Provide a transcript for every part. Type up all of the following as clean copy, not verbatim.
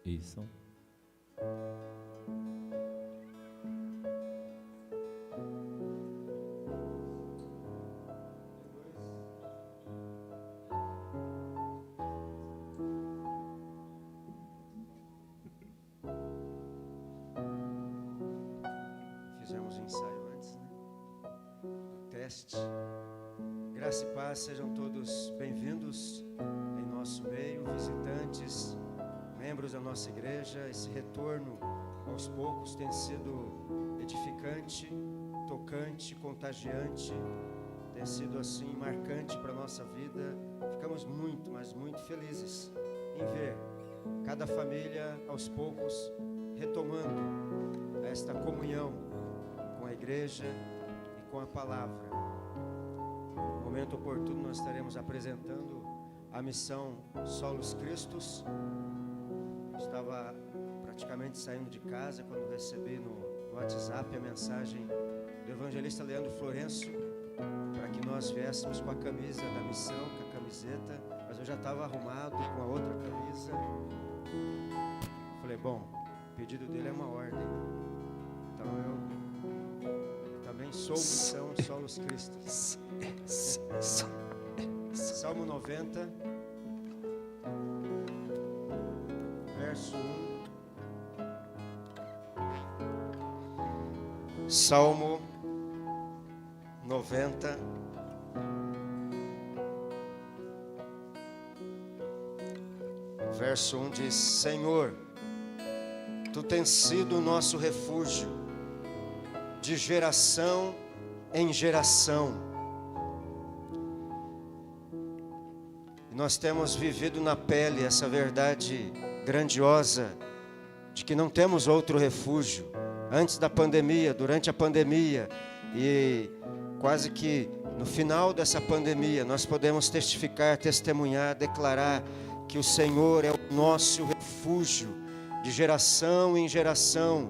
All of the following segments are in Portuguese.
Isso. Fizemos um ensaio antes, né? Teste. Graça e paz, sejam todos bem-vindos em nosso meio, visitantes, membros da nossa igreja. Esse retorno aos poucos tem sido edificante, tocante, contagiante, tem sido assim marcante para a nossa vida. Ficamos muito, mas muito felizes em ver cada família aos poucos retomando esta comunhão com a igreja e com a palavra. No momento oportuno nós estaremos apresentando a missão Solos Christus. Estava praticamente saindo de casa quando recebi no WhatsApp a mensagem do evangelista Leandro Florencio para que nós viéssemos com a camisa da missão, com a camiseta, mas eu já estava arrumado com a outra camisa. Falei, bom, o pedido dele é uma ordem, então eu também sou missão Solos Christus. Salmo 90, verso 1. Salmo 90, verso 1 diz: Senhor, Tu tens sido o nosso refúgio, de geração em geração. E nós temos vivido na pele essa verdade grandiosa de que não temos outro refúgio. Antes da pandemia, durante a pandemia e quase que no final dessa pandemia, nós podemos testificar, testemunhar, declarar que o Senhor é o nosso refúgio de geração em geração,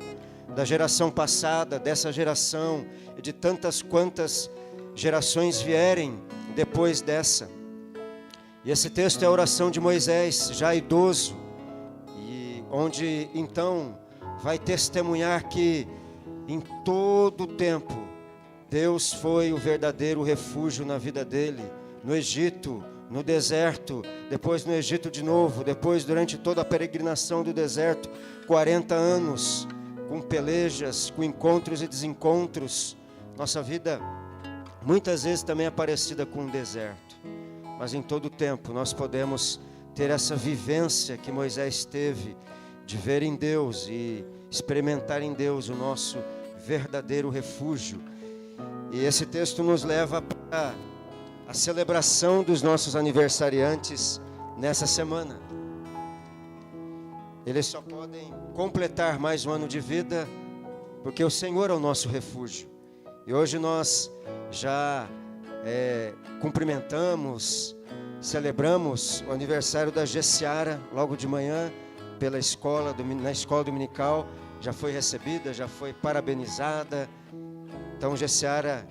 da geração passada, dessa geração e de tantas quantas gerações vierem depois dessa. E esse texto é a oração de Moisés, já idoso, e onde então vai testemunhar que em todo o tempo Deus foi o verdadeiro refúgio na vida dele, no Egito, no deserto, depois no Egito de novo, depois durante toda a peregrinação do deserto, 40 anos, com pelejas, com encontros e desencontros. Nossa vida muitas vezes também é parecida com um deserto, mas em todo o tempo nós podemos ter essa vivência que Moisés teve, de ver em Deus e experimentar em Deus o nosso verdadeiro refúgio. E esse texto nos leva para a celebração dos nossos aniversariantes nessa semana. Eles só podem completar mais um ano de vida porque o Senhor é o nosso refúgio. E hoje nós já cumprimentamos, celebramos o aniversário da Gessiara logo de manhã pela escola, na escola dominical. Já foi recebida, já foi parabenizada. Então, Gessiara,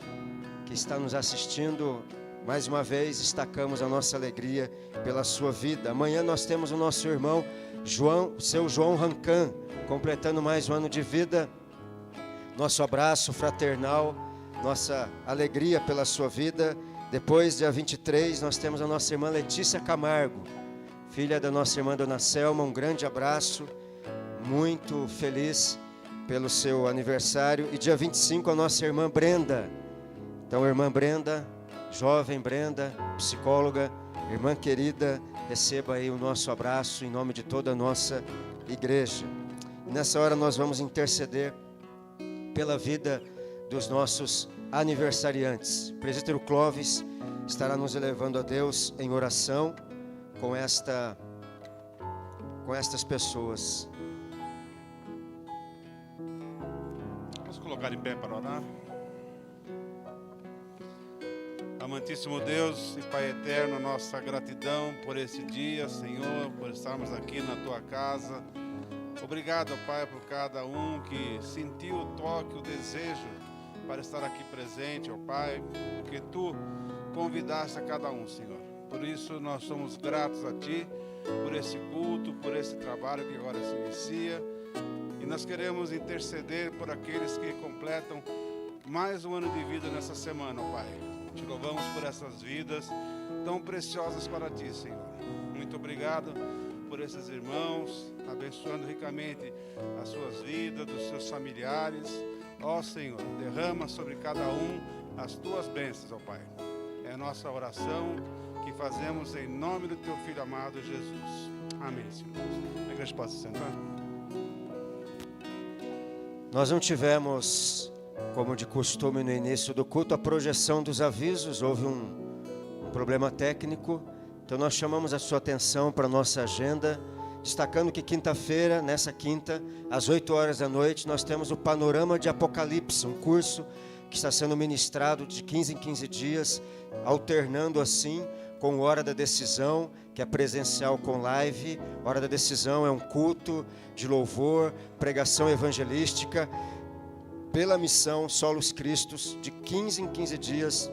que está nos assistindo, mais uma vez destacamos a nossa alegria pela sua vida. Amanhã nós temos o nosso irmão seu João Rancan, completando mais um ano de vida. Nosso abraço fraternal, nossa alegria pela sua vida. Depois, dia 23, nós temos a nossa irmã Letícia Camargo, filha da nossa irmã Dona Selma. Um grande abraço, muito feliz pelo seu aniversário. E dia 25, a nossa irmã Brenda. Então, irmã Brenda, jovem Brenda, psicóloga, irmã querida, receba aí o nosso abraço em nome de toda a nossa igreja. E nessa hora nós vamos interceder pela vida dos nossos aniversariantes. O presbítero Clóvis estará nos elevando a Deus em oração com estas pessoas. Vamos colocar em pé para orar. Amantíssimo Deus e Pai eterno, nossa gratidão por esse dia, Senhor, por estarmos aqui na Tua casa. Obrigado, Pai, por cada um que sentiu o toque, o desejo para estar aqui presente, ó Pai, porque Tu convidaste a cada um, Senhor. Por isso nós somos gratos a Ti, por esse culto, por esse trabalho que agora se inicia. E nós queremos interceder por aqueles que completam mais um ano de vida nessa semana, ó Pai. Te louvamos por essas vidas tão preciosas para Ti, Senhor. Muito obrigado por esses irmãos, abençoando ricamente as suas vidas, dos seus familiares. Ó Senhor, derrama sobre cada um as Tuas bênçãos, ó Pai. É a nossa oração que fazemos em nome do Teu Filho amado, Jesus. Amém, Senhor. A igreja pode se sentar. Nós não tivemos, como de costume no início do culto, a projeção dos avisos. Houve um problema técnico. Então nós chamamos a sua atenção para a nossa agenda, destacando que quinta-feira, nessa quinta, às 8 horas da noite, nós temos o Panorama de Apocalipse, um curso que está sendo ministrado de 15 em 15 dias, alternando assim com Hora da Decisão, que é presencial com live. Hora da Decisão é um culto de louvor, pregação evangelística, pela missão Solos Cristos, de 15 em 15 dias,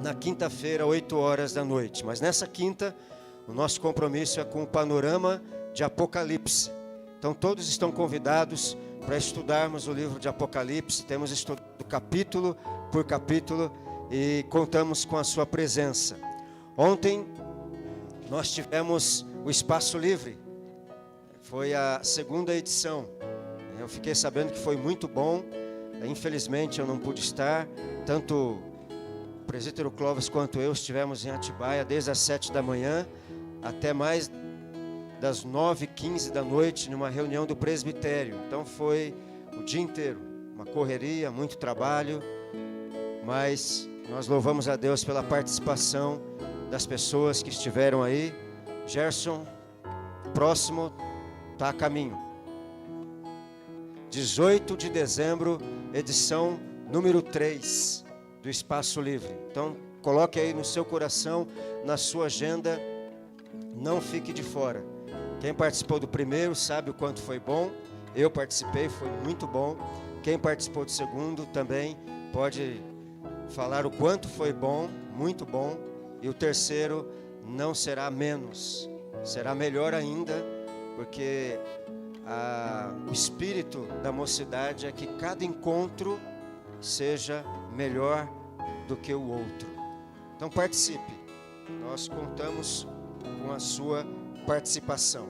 na quinta-feira, 8 horas da noite. Mas nessa quinta, o nosso compromisso é com o Panorama de Apocalipse. Então todos estão convidados para estudarmos o livro de Apocalipse. Temos estudado capítulo por capítulo e contamos com a sua presença. Ontem nós tivemos o Espaço Livre. Foi a segunda edição. Eu fiquei sabendo que foi muito bom. Infelizmente eu não pude estar. Tanto o presbítero Clóvis quanto eu estivemos em Atibaia desde as 7 da manhã até mais das 9h15 da noite numa reunião do presbitério. Então foi o dia inteiro, uma correria, muito trabalho, mas nós louvamos a Deus pela participação das pessoas que estiveram aí. Gerson, próximo, está a caminho. 18 de dezembro, edição número 3 do Espaço Livre. Então, coloque aí no seu coração, na sua agenda, não fique de fora. Quem participou do primeiro sabe o quanto foi bom. Eu participei, foi muito bom. Quem participou do segundo também pode falar o quanto foi bom, muito bom. E o terceiro não será menos, será melhor ainda, porque o espírito da mocidade é que cada encontro seja melhor do que o outro. Então participe, nós contamos com a sua participação.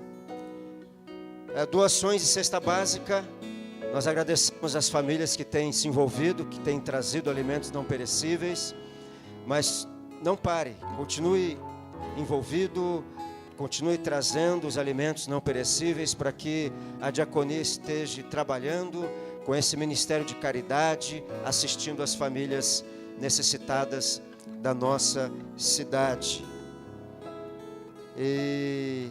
Doações de cesta básica, nós agradecemos as famílias que têm se envolvido, que têm trazido alimentos não perecíveis, mas não pare, continue envolvido, continue trazendo os alimentos não perecíveis para que a diaconia esteja trabalhando com esse ministério de caridade, assistindo as famílias necessitadas da nossa cidade. E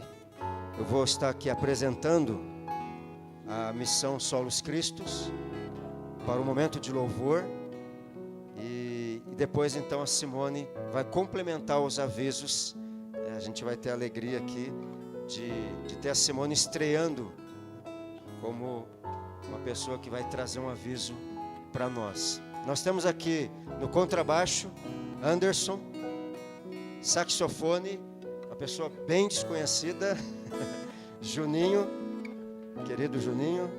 eu vou estar aqui apresentando a missão Solos Cristos para o momento de louvor. E depois então a Simone vai complementar os avisos. A gente vai ter a alegria aqui de ter a Simone estreando como uma pessoa que vai trazer um aviso para nós. Nós temos aqui no contrabaixo Anderson, saxofone, uma pessoa bem desconhecida, Juninho, querido Juninho.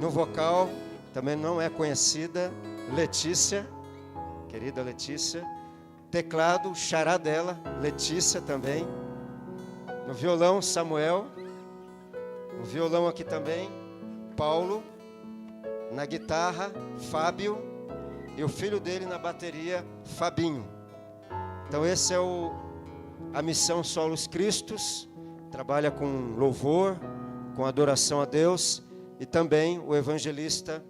No vocal também não é conhecida, Letícia, querida Letícia. Teclado, xará dela, Letícia também. No violão, Samuel. No violão aqui também, Paulo. Na guitarra, Fábio. E o filho dele na bateria, Fabinho. Então esse é a missão Solos Cristos. Trabalha com louvor, com adoração a Deus. E também o evangelista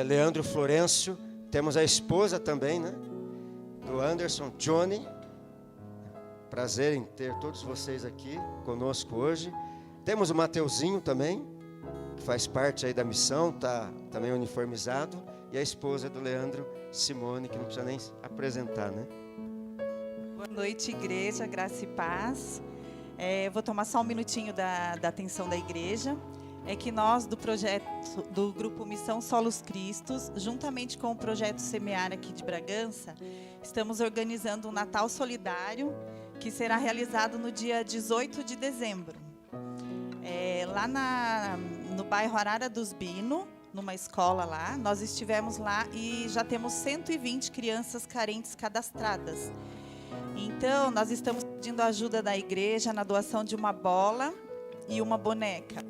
Leandro Florencio. Temos a esposa também, né? Do Anderson, Johnny. Prazer em ter todos vocês aqui conosco hoje. Temos o Mateuzinho também, que faz parte aí da missão, está também uniformizado. E a esposa do Leandro, Simone, que não precisa nem apresentar, né? Boa noite, igreja, graça e paz. Vou tomar só um minutinho da atenção da igreja. é que nós do projeto do Grupo Missão Solos Cristos, juntamente com o projeto Semear aqui de Bragança, estamos organizando um Natal Solidário que será realizado no dia 18 de dezembro. Lá no bairro Arara dos Bino, numa escola lá, nós estivemos lá e já temos 120 crianças carentes cadastradas. Então, nós estamos pedindo a ajuda da igreja na doação de uma bola e uma boneca.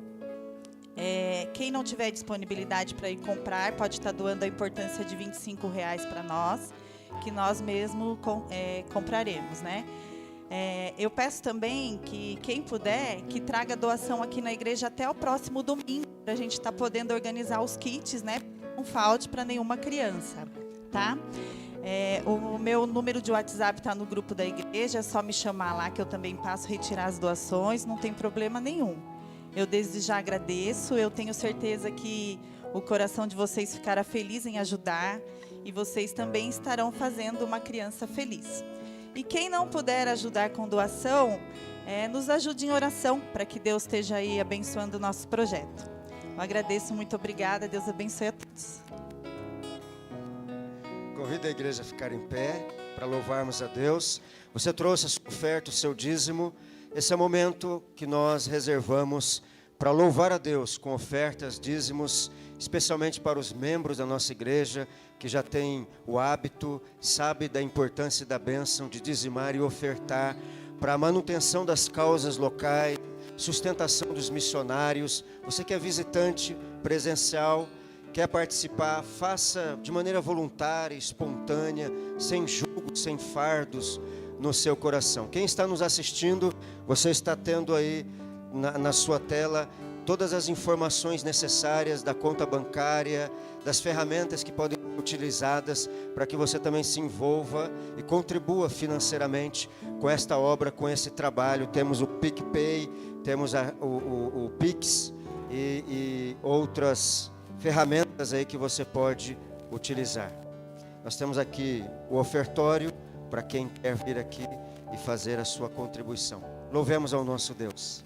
Quem não tiver disponibilidade para ir comprar, pode estar doando a importância de R$25 para nós, que nós mesmos compraremos, né? Eu peço também que quem puder, que traga doação aqui na igreja até o próximo domingo, para a gente estar podendo organizar os kits, né? Não falte para nenhuma criança, tá? O meu número de WhatsApp está no grupo da igreja, é só me chamar lá que eu também passo a retirar as doações, não tem problema nenhum. Eu desde já agradeço, eu tenho certeza que o coração de vocês ficará feliz em ajudar e vocês também estarão fazendo uma criança feliz. E quem não puder ajudar com doação, nos ajude em oração, para que Deus esteja aí abençoando o nosso projeto. Eu agradeço, muito obrigada, Deus abençoe a todos. Convido a igreja a ficar em pé para louvarmos a Deus. Você trouxe a sua oferta, o seu dízimo. Esse é o momento que nós reservamos para louvar a Deus com ofertas, dízimos, especialmente para os membros da nossa igreja, que já tem o hábito, sabe da importância e da bênção de dizimar e ofertar para a manutenção das causas locais, sustentação dos missionários. Você que é visitante presencial, quer participar, faça de maneira voluntária, espontânea, sem julgo, sem fardos no seu coração. Quem está nos assistindo, você está tendo aí na sua tela todas as informações necessárias da conta bancária, das ferramentas que podem ser utilizadas para que você também se envolva e contribua financeiramente com esta obra, com esse trabalho. Temos o PicPay, temos o Pix e outras ferramentas aí que você pode utilizar. Nós temos aqui o ofertório para quem quer vir aqui e fazer a sua contribuição. Louvemos ao nosso Deus.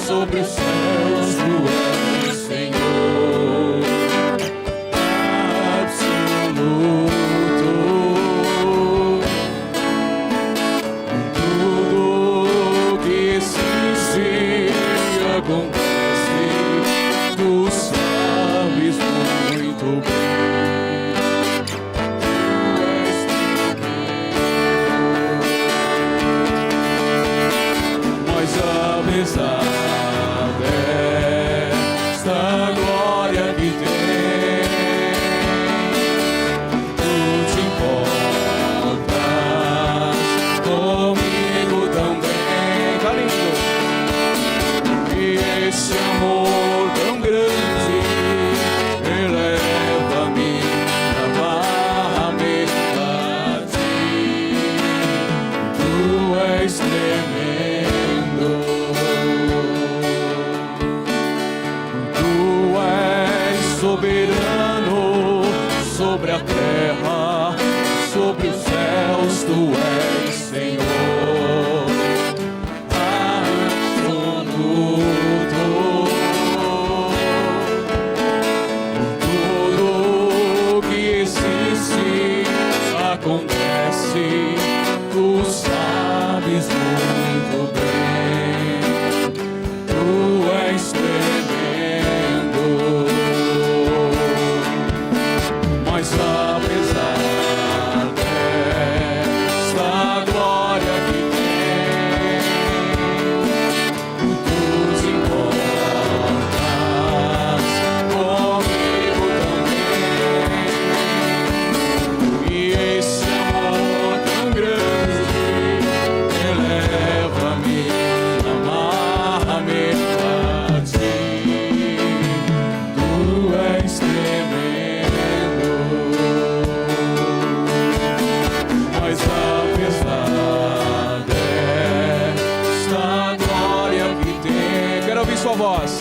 sobre os céus tu és Senhor absoluto. Tudo que existe acontece, tu sabes muito bem. Apesar desta glória que tem, tu te importas comigo também. Tá lindo. E esse amor tão grande eleva-me amarramente a ti. Tu és tremendo. Soberano sobre a terra, sobre os céus, tu és Senhor absoluto. Tudo que existe acontece, tu sabes muito bem. Tu és tremendo. Mas apesar desta glória que tem, tu te importas comigo também. E esse amor tão grande eleva-me, amarra-me a ti. Tu és tremendo. Mas apesar desta glória que tem, quero ouvir sua voz.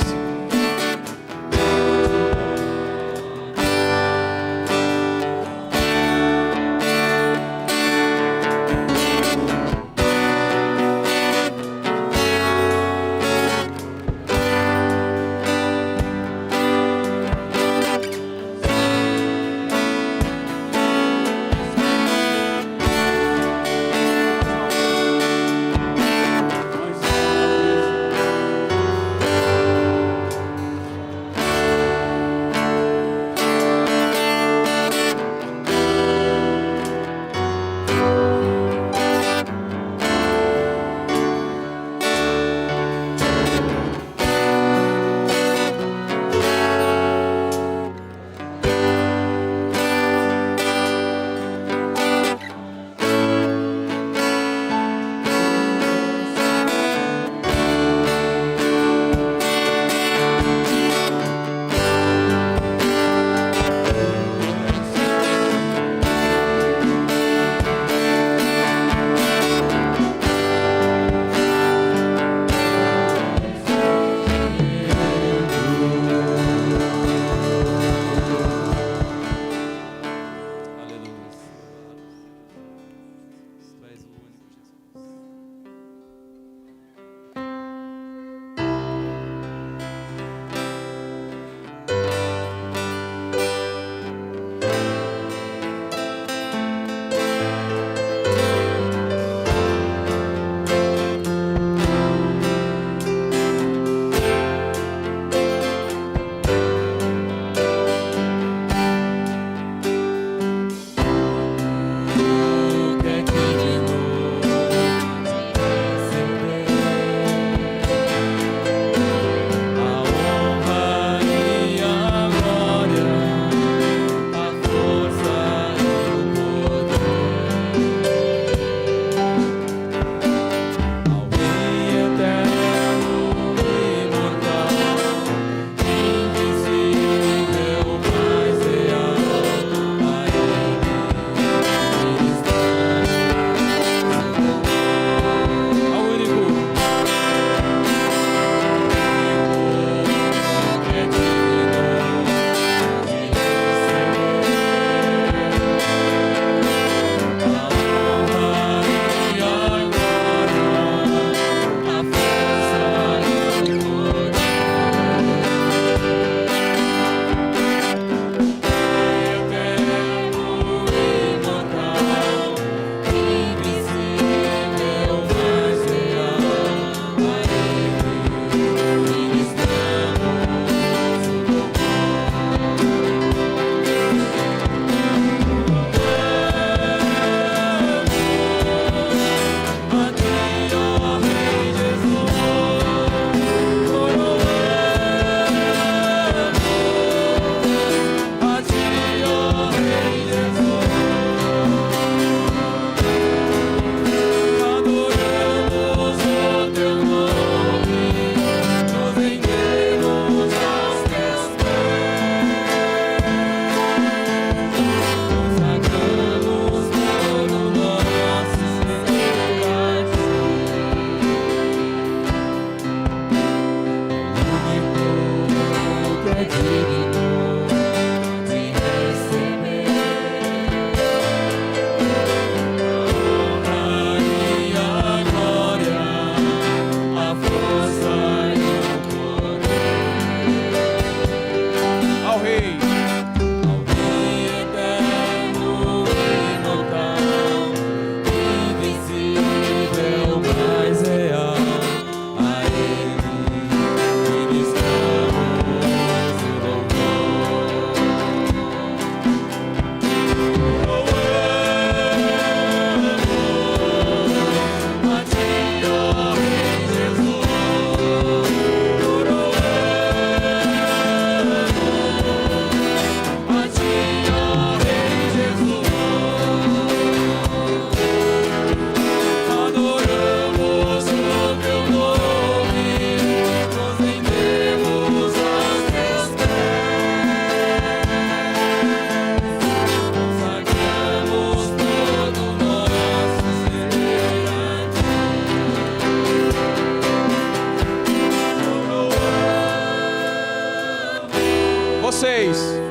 vocês.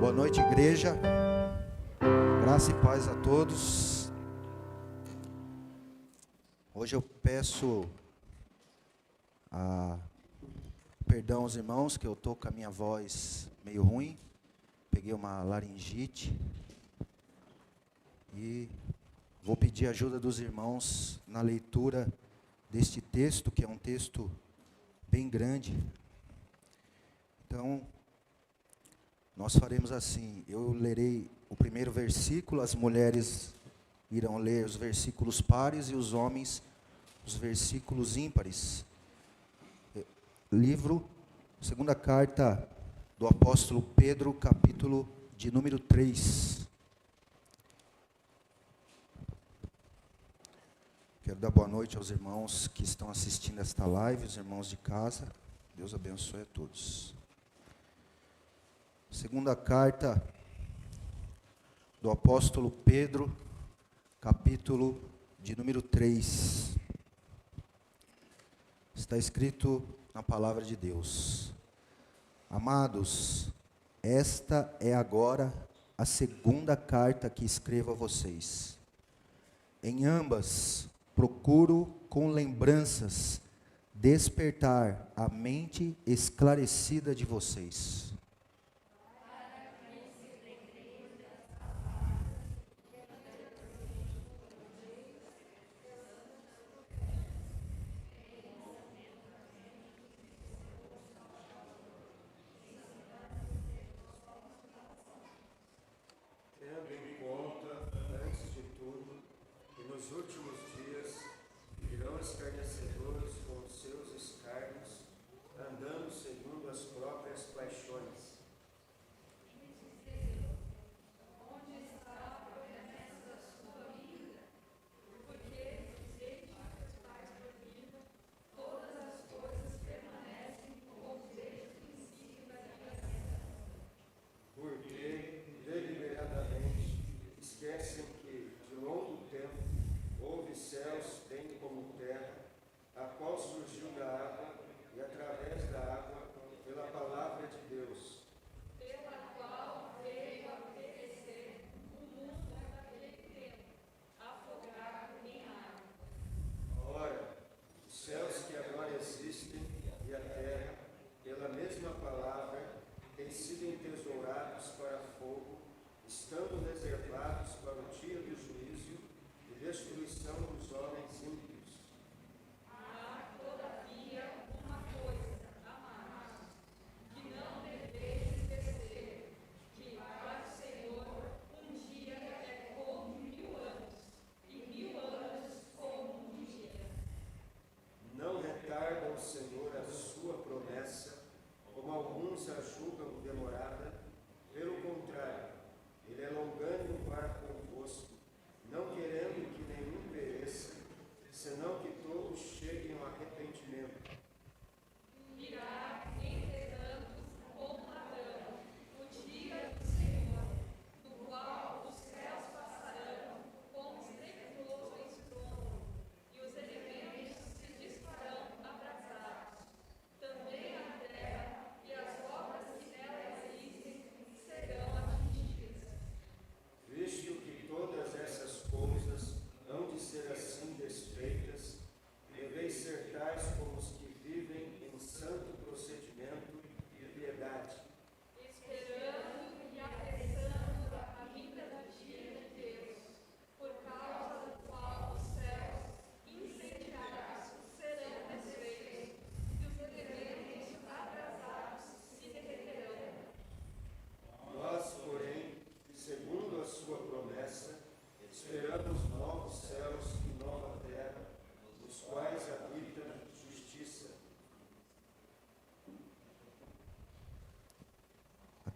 Boa noite, igreja. Graça e paz a todos. Hoje eu peço perdão aos irmãos, que eu estou com a minha voz meio ruim. Peguei uma laringite. E vou pedir ajuda dos irmãos na leitura deste texto, que é um texto bem grande. Então, nós faremos assim, eu lerei o primeiro versículo, as mulheres irão ler os versículos pares e os homens os versículos ímpares. Livro, segunda carta do apóstolo Pedro, capítulo de número 3. Quero dar boa noite aos irmãos que estão assistindo esta live, os irmãos de casa. Deus abençoe a todos. Segunda carta do apóstolo Pedro, capítulo de número 3. Está escrito na palavra de Deus: Amados, esta é agora a segunda carta que escrevo a vocês. Em ambas, procuro com lembranças despertar a mente esclarecida de vocês. Nos últimos dias virão escarnecedores com seus escárnios, andando segundo as próprias paixões.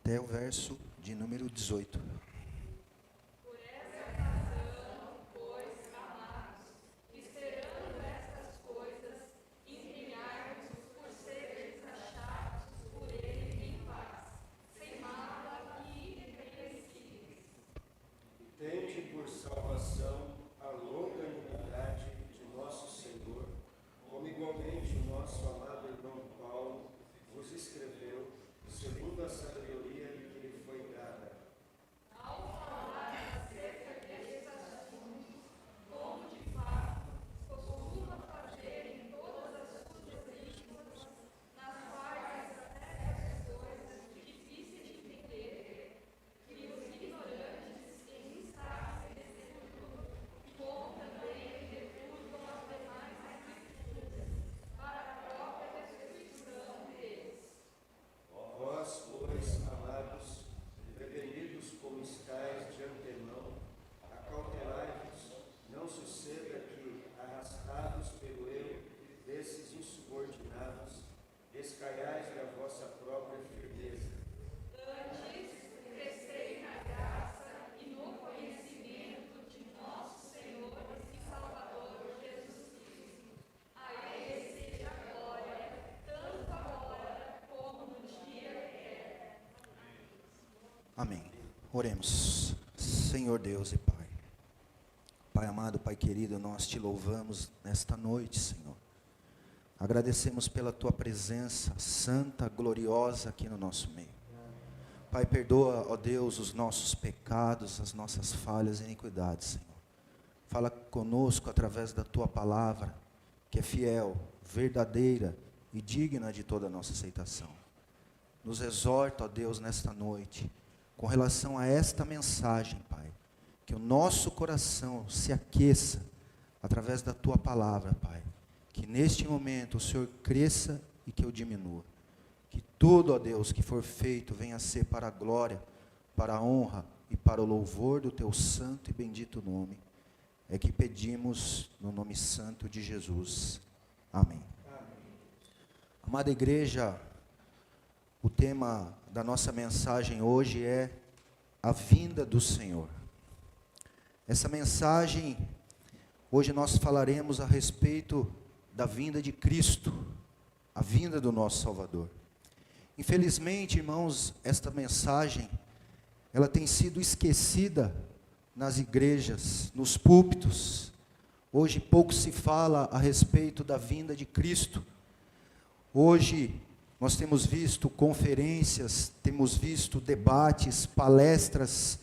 até o verso de número 18. Tende por salvação a longanimidade de nosso Senhor, como igualmente o nosso amado irmão Paulo vos escreveu, segundo a sabedoria que lhe foi dada. Vós, pois, amados, prevenidos como estáis de antemão, acautelai-vos, não suceda que, arrastados pelo erro desses insubordinados, descaiais da vossa própria firmeza. Amém. Oremos. Senhor Deus e Pai. Pai amado, Pai querido, nós te louvamos nesta noite, Senhor. Agradecemos pela tua presença santa, gloriosa aqui no nosso meio. Pai, perdoa, ó Deus, os nossos pecados, as nossas falhas e iniquidades, Senhor. Fala conosco através da tua palavra, que é fiel, verdadeira e digna de toda a nossa aceitação. Nos exorta, ó Deus, nesta noite, com relação a esta mensagem, Pai, que o nosso coração se aqueça através da tua palavra, Pai, que neste momento o Senhor cresça e que eu diminua, que tudo, ó Deus, que for feito venha a ser para a glória, para a honra e para o louvor do teu santo e bendito nome, é que pedimos no nome santo de Jesus, amém. Amada igreja, o tema da nossa mensagem hoje é a vinda do Senhor. Essa mensagem, hoje nós falaremos a respeito da vinda de Cristo, a vinda do nosso Salvador. Infelizmente, irmãos, esta mensagem, ela tem sido esquecida nas igrejas, nos púlpitos. Hoje pouco se fala a respeito da vinda de Cristo. Hoje nós temos visto conferências, temos visto debates, palestras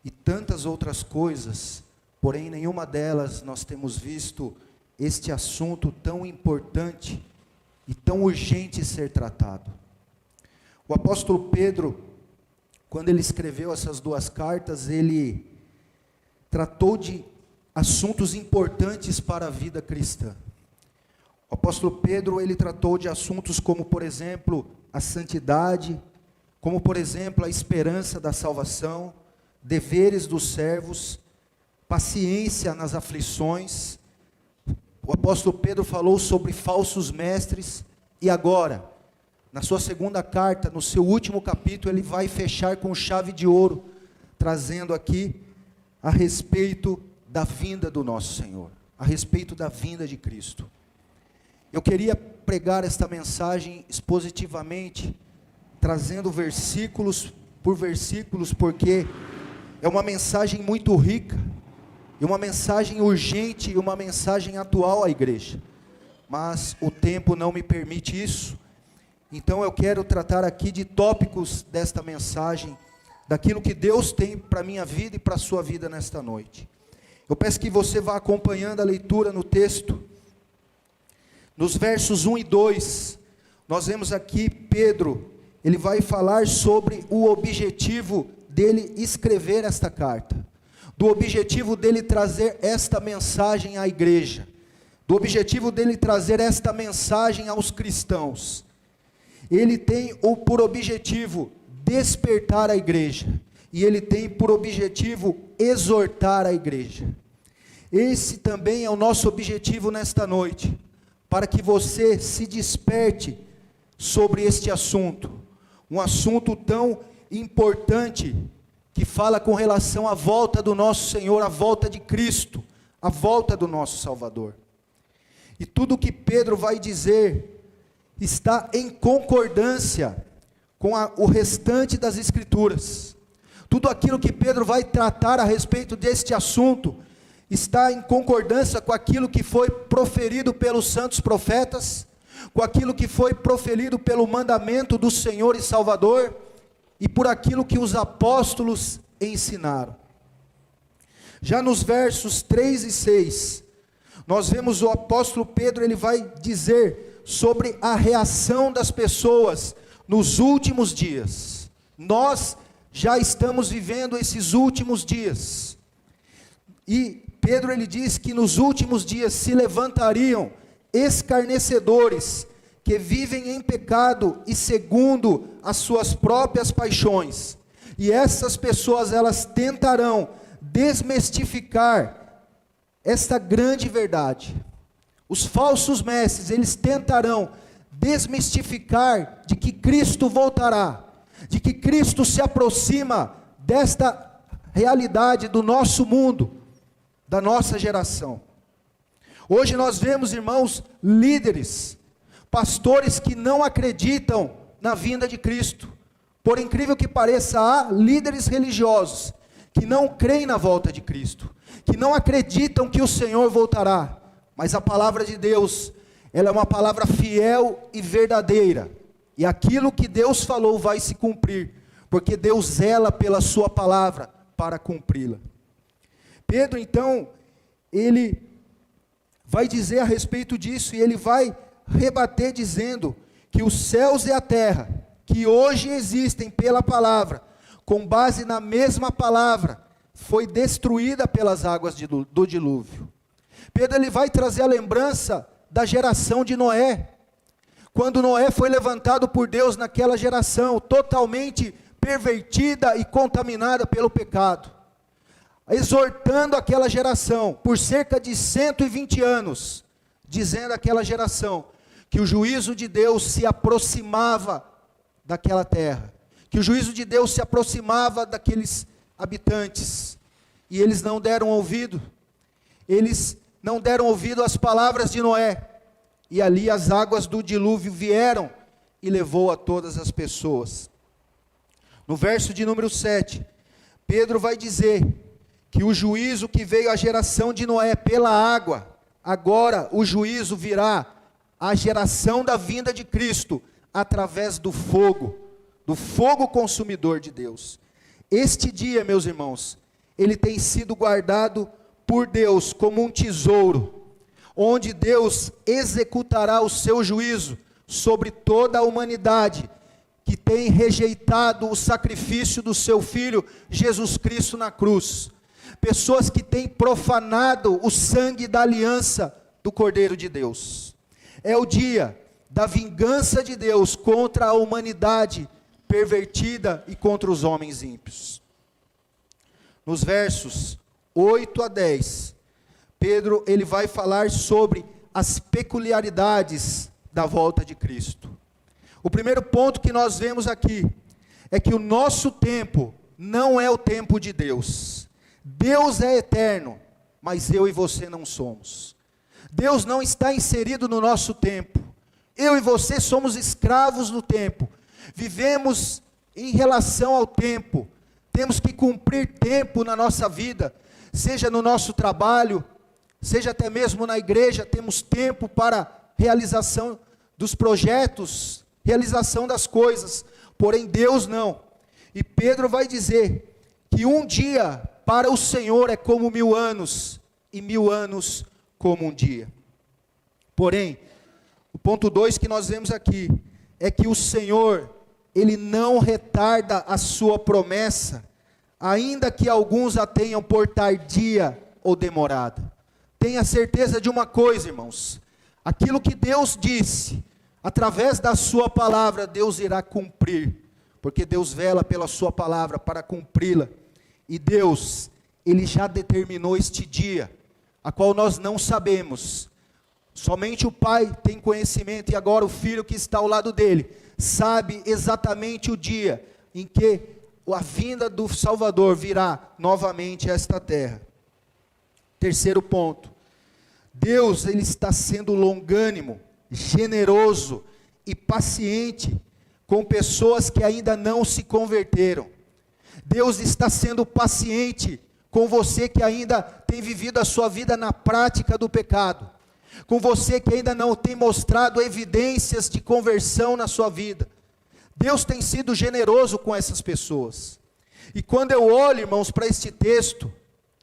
e tantas outras coisas, porém nenhuma delas nós temos visto este assunto tão importante e tão urgente ser tratado. O apóstolo Pedro, quando ele escreveu essas duas cartas, ele tratou de assuntos importantes para a vida cristã. O apóstolo Pedro, ele tratou de assuntos como, por exemplo, a santidade, como, por exemplo, a esperança da salvação, deveres dos servos, paciência nas aflições. O apóstolo Pedro falou sobre falsos mestres, e agora, na sua segunda carta, no seu último capítulo, ele vai fechar com chave de ouro, trazendo aqui a respeito da vinda do nosso Senhor, a respeito da vinda de Cristo. Eu queria pregar esta mensagem expositivamente, trazendo versículos por versículos, porque é uma mensagem muito rica, e uma mensagem urgente, e uma mensagem atual à igreja. Mas o tempo não me permite isso, então eu quero tratar aqui de tópicos desta mensagem, daquilo que Deus tem para a minha vida e para a sua vida nesta noite. Eu peço que você vá acompanhando a leitura no texto. Nos versos 1 e 2, nós vemos aqui Pedro, ele vai falar sobre o objetivo dele escrever esta carta, do objetivo dele trazer esta mensagem à igreja, do objetivo dele trazer esta mensagem aos cristãos. Ele tem por objetivo despertar a igreja, e ele tem por objetivo exortar a igreja. Esse também é o nosso objetivo nesta noite, para que você se desperte sobre este assunto, um assunto tão importante que fala com relação à volta do nosso Senhor, à volta de Cristo, à volta do nosso Salvador. E tudo o que Pedro vai dizer está em concordância com o restante das Escrituras. Tudo aquilo que Pedro vai tratar a respeito deste assunto está em concordância com aquilo que foi proferido pelos santos profetas, com aquilo que foi proferido pelo mandamento do Senhor e Salvador, e por aquilo que os apóstolos ensinaram. Já nos versos 3 e 6, nós vemos o apóstolo Pedro, ele vai dizer sobre a reação das pessoas nos últimos dias. Nós já estamos vivendo esses últimos dias. E Pedro, ele diz que nos últimos dias se levantariam escarnecedores, que vivem em pecado e segundo as suas próprias paixões. E essas pessoas, elas tentarão desmistificar esta grande verdade. Os falsos mestres, eles tentarão desmistificar de que Cristo voltará, de que Cristo se aproxima desta realidade do nosso mundo, da nossa geração. Hoje nós vemos, irmãos, líderes, pastores que não acreditam na vinda de Cristo. Por incrível que pareça, há líderes religiosos que não creem na volta de Cristo, que não acreditam que o Senhor voltará. Mas a palavra de Deus, ela é uma palavra fiel e verdadeira. E aquilo que Deus falou vai se cumprir, porque Deus zela pela sua palavra para cumpri-la. Pedro, então, ele vai dizer a respeito disso, e ele vai rebater dizendo que os céus e a terra, que hoje existem pela palavra, com base na mesma palavra, foi destruída pelas águas do dilúvio. Pedro, ele vai trazer a lembrança da geração de Noé, quando Noé foi levantado por Deus naquela geração, totalmente pervertida e contaminada pelo pecado, exortando aquela geração, por cerca de 120 anos, dizendo àquela geração, que o juízo de Deus se aproximava daquela terra, que o juízo de Deus se aproximava daqueles habitantes, e eles não deram ouvido, às palavras de Noé, e ali as águas do dilúvio vieram, e levou a todas as pessoas. No verso de número 7, Pedro vai dizer, que o juízo que veio à geração de Noé pela água, agora o juízo virá à geração da vinda de Cristo, através do fogo consumidor de Deus. Este dia, meus irmãos, ele tem sido guardado por Deus como um tesouro, onde Deus executará o seu juízo sobre toda a humanidade, que tem rejeitado o sacrifício do seu Filho, Jesus Cristo na cruz. Pessoas que têm profanado o sangue da aliança do Cordeiro de Deus. É o dia da vingança de Deus contra a humanidade pervertida e contra os homens ímpios. Nos versos 8 a 10, Pedro, ele vai falar sobre as peculiaridades da volta de Cristo. O primeiro ponto que nós vemos aqui, é que o nosso tempo não é o tempo de Deus. Deus é eterno, mas eu e você não somos. Deus não está inserido no nosso tempo. Eu e você somos escravos do tempo. Vivemos em relação ao tempo. Temos que cumprir tempo na nossa vida, seja no nosso trabalho, seja até mesmo na igreja, temos tempo para realização dos projetos, realização das coisas, porém Deus não. E Pedro vai dizer que um dia para o Senhor é como 1000 anos, e 1000 anos como um dia. Porém, o ponto 2 que nós vemos aqui, é que o Senhor, Ele não retarda a sua promessa, ainda que alguns a tenham por tardia ou demorada. Tenha certeza de uma coisa, irmãos, aquilo que Deus disse, através da sua palavra, Deus irá cumprir, porque Deus vela pela sua palavra para cumpri-la. E Deus, Ele já determinou este dia, a qual nós não sabemos. Somente o Pai tem conhecimento, e agora o Filho que está ao lado dele, sabe exatamente o dia em que a vinda do Salvador virá novamente a esta terra. Terceiro ponto, Deus ele está sendo longânimo, generoso e paciente com pessoas que ainda não se converteram. Deus está sendo paciente com você que ainda tem vivido a sua vida na prática do pecado, com você que ainda não tem mostrado evidências de conversão na sua vida. Deus tem sido generoso com essas pessoas. E quando eu olho, irmãos, para este texto,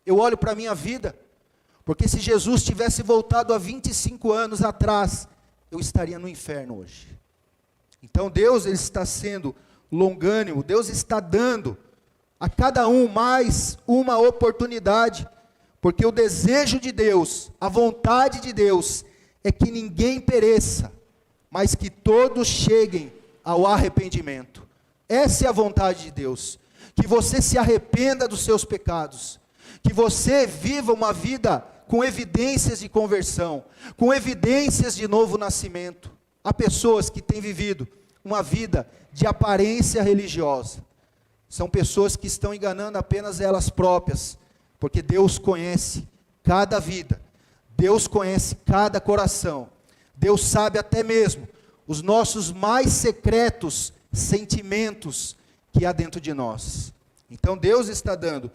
eu olho para a minha vida, porque se Jesus tivesse voltado há 25 anos atrás, eu estaria no inferno hoje. Então Deus ele está sendo longânimo, Deus está dando a cada um mais uma oportunidade, porque o desejo de Deus, a vontade de Deus, é que ninguém pereça, mas que todos cheguem ao arrependimento. Essa é a vontade de Deus, que você se arrependa dos seus pecados, que você viva uma vida com evidências de conversão, com evidências de novo nascimento. Há pessoas que têm vivido uma vida de aparência religiosa, são pessoas que estão enganando apenas elas próprias, porque Deus conhece cada vida, Deus conhece cada coração, Deus sabe até mesmo os nossos mais secretos sentimentos que há dentro de nós. Então Deus está dando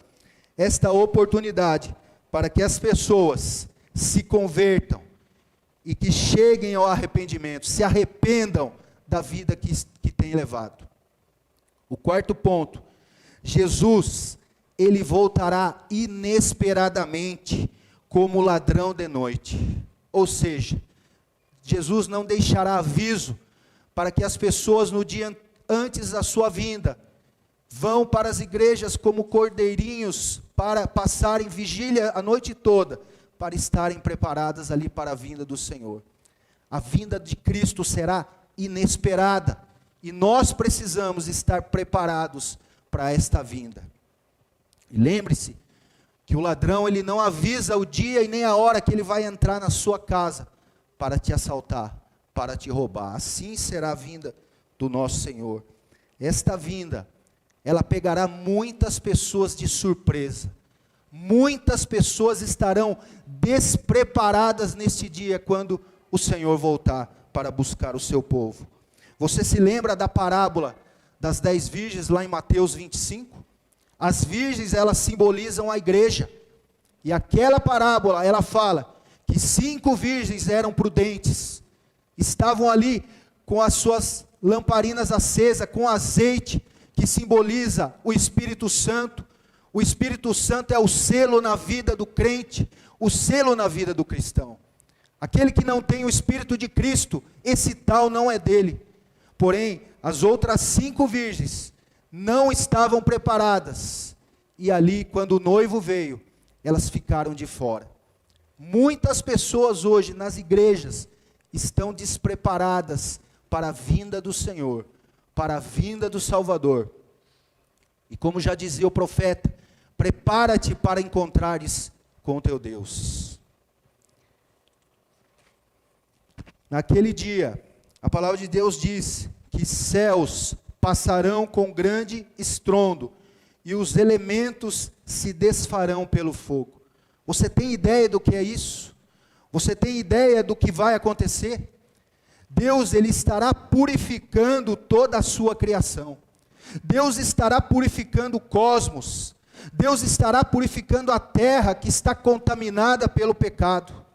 esta oportunidade para que as pessoas se convertam e que cheguem ao arrependimento, se arrependam da vida que têm levado. O quarto ponto, Jesus, ele voltará inesperadamente como ladrão de noite. Ou seja, Jesus não deixará aviso para que as pessoas no dia antes da sua vinda vão para as igrejas como cordeirinhos para passarem vigília a noite toda, para estarem preparadas ali para a vinda do Senhor. A vinda de Cristo será inesperada e nós precisamos estar preparados para esta vinda. E lembre-se que o ladrão ele não avisa o dia e nem a hora que ele vai entrar na sua casa para te assaltar, para te roubar. Assim será a vinda do nosso Senhor. Esta vinda, ela pegará muitas pessoas de surpresa. Muitas pessoas estarão despreparadas neste dia quando o Senhor voltar para buscar o seu povo. Você se lembra da parábola das 10 virgens lá em Mateus 25? As virgens, elas simbolizam a igreja. E aquela parábola, ela fala que 5 virgens eram prudentes. Estavam ali com as suas lamparinas acesas, com azeite, que simboliza o Espírito Santo. O Espírito Santo é o selo na vida do crente, o selo na vida do cristão. Aquele que não tem o Espírito de Cristo, esse tal não é dele. Porém, as outras 5 virgens não estavam preparadas. E ali, quando o noivo veio, elas ficaram de fora. Muitas pessoas hoje nas igrejas estão despreparadas para a vinda do Senhor, para a vinda do Salvador. E como já dizia o profeta, prepara-te para encontrares com teu Deus. Naquele dia, a palavra de Deus diz que céus passarão com grande estrondo e os elementos se desfarão pelo fogo. Você tem ideia do que é isso? Você tem ideia do que vai acontecer? Deus, ele estará purificando toda a sua criação. Deus estará purificando o cosmos. Deus estará purificando a terra que está contaminada pelo pecado.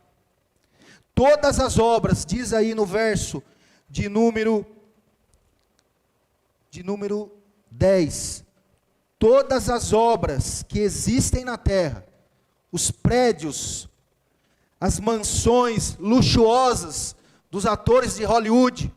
Todas as obras, diz aí no verso de número 10, todas as obras que existem na terra, os prédios, as mansões luxuosas dos atores de Hollywood,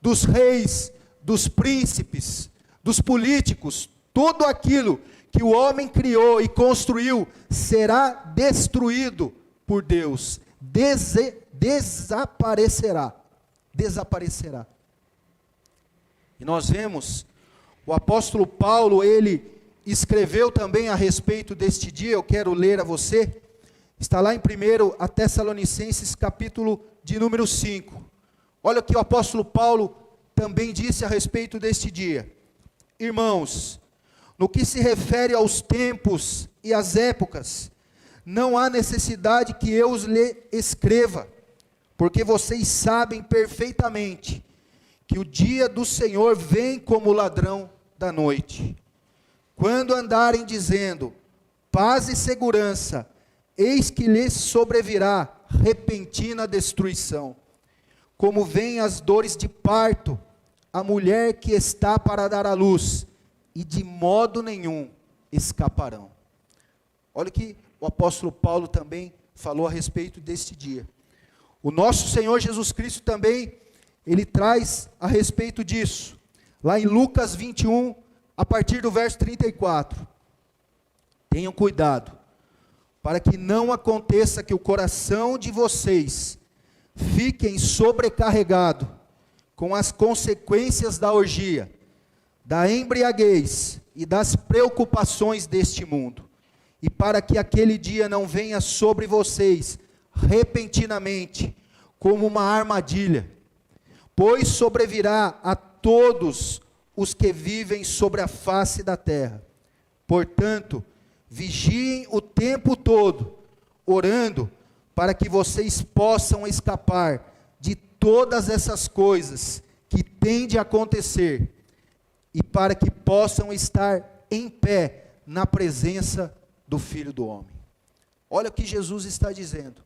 dos reis, dos príncipes, dos políticos, tudo aquilo que o homem criou e construiu será destruído por Deus, desaparecerá. E nós vemos, o apóstolo Paulo, ele escreveu também a respeito deste dia, eu quero ler a você, está lá em 1 Tessalonicenses capítulo de número 5, olha o que o apóstolo Paulo também disse a respeito deste dia: irmãos, No que se refere aos tempos e às épocas, não há necessidade que eu os lhe escreva, porque vocês sabem perfeitamente que o dia do Senhor vem como ladrão da noite. Quando andarem dizendo, paz e segurança, eis que lhes sobrevirá repentina destruição. Como vêm as dores de parto, a mulher que está para dar à luz, e de modo nenhum escaparão. Olha o que o apóstolo Paulo também falou a respeito deste dia. O nosso Senhor Jesus Cristo também, ele traz a respeito disso. Lá em Lucas 21, a partir do verso 34. Tenham cuidado, para que não aconteça que o coração de vocês fiquem sobrecarregado com as consequências da orgia, da embriaguez e das preocupações deste mundo, e para que aquele dia não venha sobre vocês repentinamente como uma armadilha, pois sobrevirá a todos os que vivem sobre a face da terra. Portanto, vigiem o tempo todo, orando, para que vocês possam escapar de todas essas coisas que têm de acontecer, e para que possam estar em pé na presença do Filho do Homem. Olha o que Jesus está dizendo.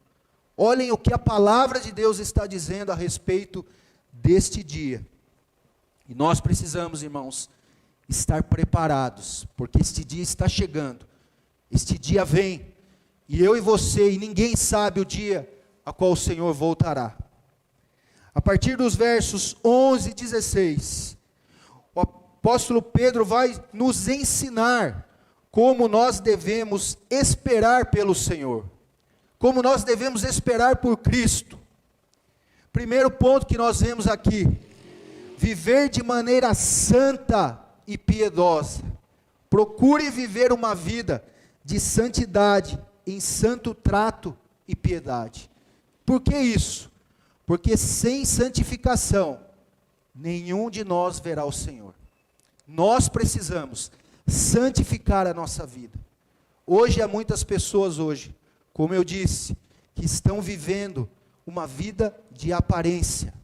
Olhem o que a palavra de Deus está dizendo a respeito deste dia. E nós precisamos, irmãos, estar preparados, porque este dia está chegando. Este dia vem, e eu e você, e ninguém sabe o dia a qual o Senhor voltará. A partir dos versos 11 e 16, o apóstolo Pedro vai nos ensinar como nós devemos esperar pelo Senhor, como nós devemos esperar por Cristo. Primeiro ponto que nós vemos aqui, viver de maneira santa e piedosa. Procure viver uma vida de santidade, em santo trato e piedade. Por que isso? Porque sem santificação, nenhum de nós verá o Senhor. Nós precisamos santificar a nossa vida. Hoje há muitas pessoas como eu disse, que estão vivendo uma vida de aparência.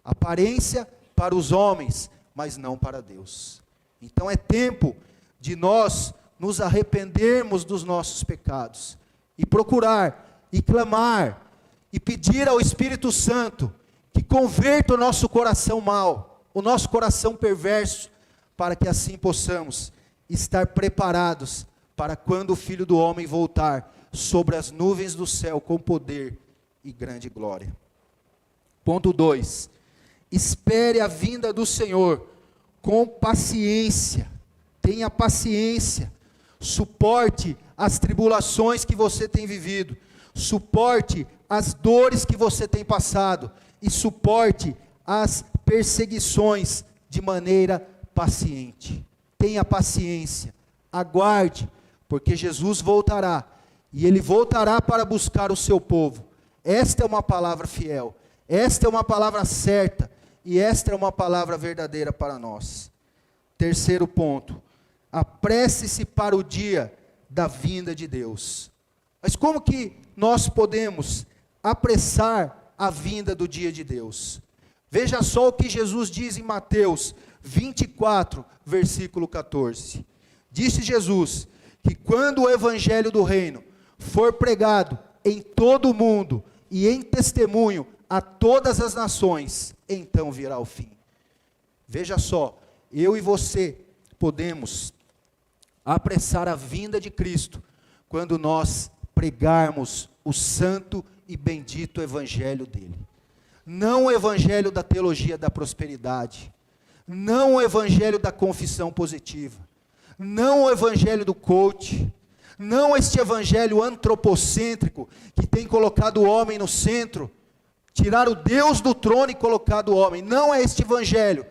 Aparência para os homens, mas não para Deus. Então é tempo de nós nos arrependermos dos nossos pecados, e procurar, e clamar, e pedir ao Espírito Santo, que converta o nosso coração mau, o nosso coração perverso, para que assim possamos estar preparados, para quando o Filho do Homem voltar, sobre as nuvens do céu, com poder e grande glória. Ponto 2, espere a vinda do Senhor, com paciência, tenha paciência, suporte as tribulações que você tem vivido, suporte as dores que você tem passado, e suporte as perseguições de maneira paciente. Tenha paciência, aguarde, porque Jesus voltará, e Ele voltará para buscar o seu povo. Esta é uma palavra fiel, esta é uma palavra certa, e esta é uma palavra verdadeira para nós. Terceiro ponto, apresse-se para o dia da vinda de Deus. Mas como que nós podemos apressar a vinda do dia de Deus? Veja só o que Jesus diz em Mateus 24, versículo 14. Disse Jesus que quando o evangelho do reino for pregado em todo o mundo e em testemunho a todas as nações, então virá o fim. Veja só, eu e você podemos apressar a vinda de Cristo quando nós pregarmos o santo e bendito evangelho dele. Não o evangelho da teologia da prosperidade, não o evangelho da confissão positiva, não o evangelho do coach, não este evangelho antropocêntrico que tem colocado o homem no centro, tirar o Deus do trono e colocado o homem. Não é este evangelho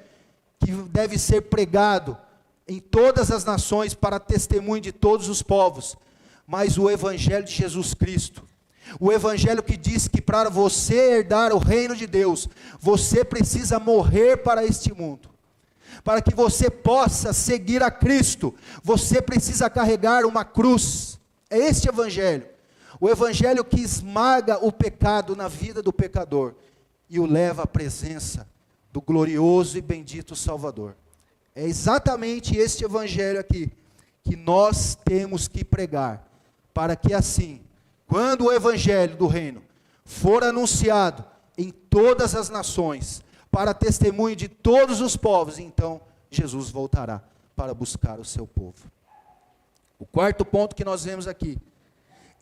que deve ser pregado em todas as nações para testemunho de todos os povos, mas o evangelho de Jesus Cristo, o evangelho que diz que para você herdar o reino de Deus, você precisa morrer para este mundo. Para que você possa seguir a Cristo, você precisa carregar uma cruz. É este evangelho. O evangelho que esmaga o pecado na vida do pecador e o leva à presença do glorioso e bendito Salvador. É exatamente este evangelho aqui que nós temos que pregar, para que assim, quando o evangelho do reino for anunciado em todas as nações, para testemunho de todos os povos, então Jesus voltará para buscar o seu povo. O quarto ponto que nós vemos aqui: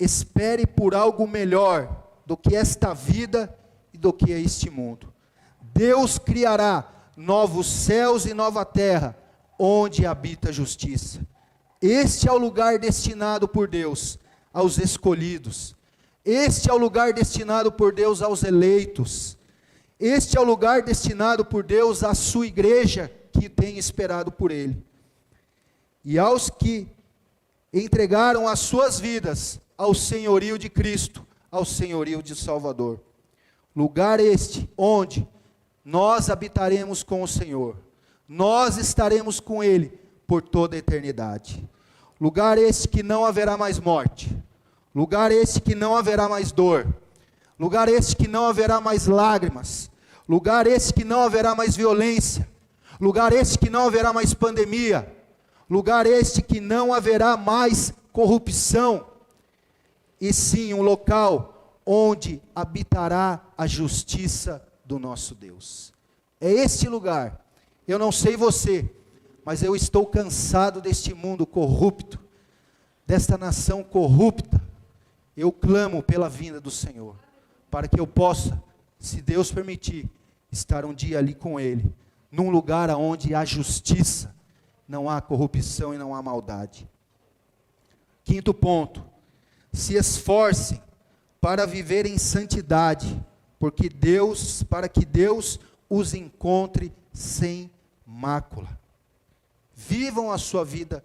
espere por algo melhor do que esta vida e do que este mundo. Deus criará novos céus e nova terra, onde habita a justiça. Este é o lugar destinado por Deus aos escolhidos. Este é o lugar destinado por Deus aos eleitos. Este é o lugar destinado por Deus à sua igreja, que tem esperado por Ele. E aos que entregaram as suas vidas ao senhorio de Cristo, ao senhorio de Salvador. Lugar este onde nós habitaremos com o Senhor. Nós estaremos com Ele por toda a eternidade. Lugar este que não haverá mais morte. Lugar este que não haverá mais dor. Lugar este que não haverá mais lágrimas. Lugar este que não haverá mais violência. Lugar este que não haverá mais pandemia. Lugar este que não haverá mais corrupção. E sim, um local onde habitará a justiça do nosso Deus. É este lugar. Eu não sei você, mas eu estou cansado deste mundo corrupto, desta nação corrupta. Eu clamo pela vinda do Senhor, para que eu possa, se Deus permitir, estar um dia ali com Ele, num lugar onde há justiça, não há corrupção e não há maldade. Quinto ponto: se esforcem para viver em santidade, para que Deus os encontre sem mácula. Vivam a sua vida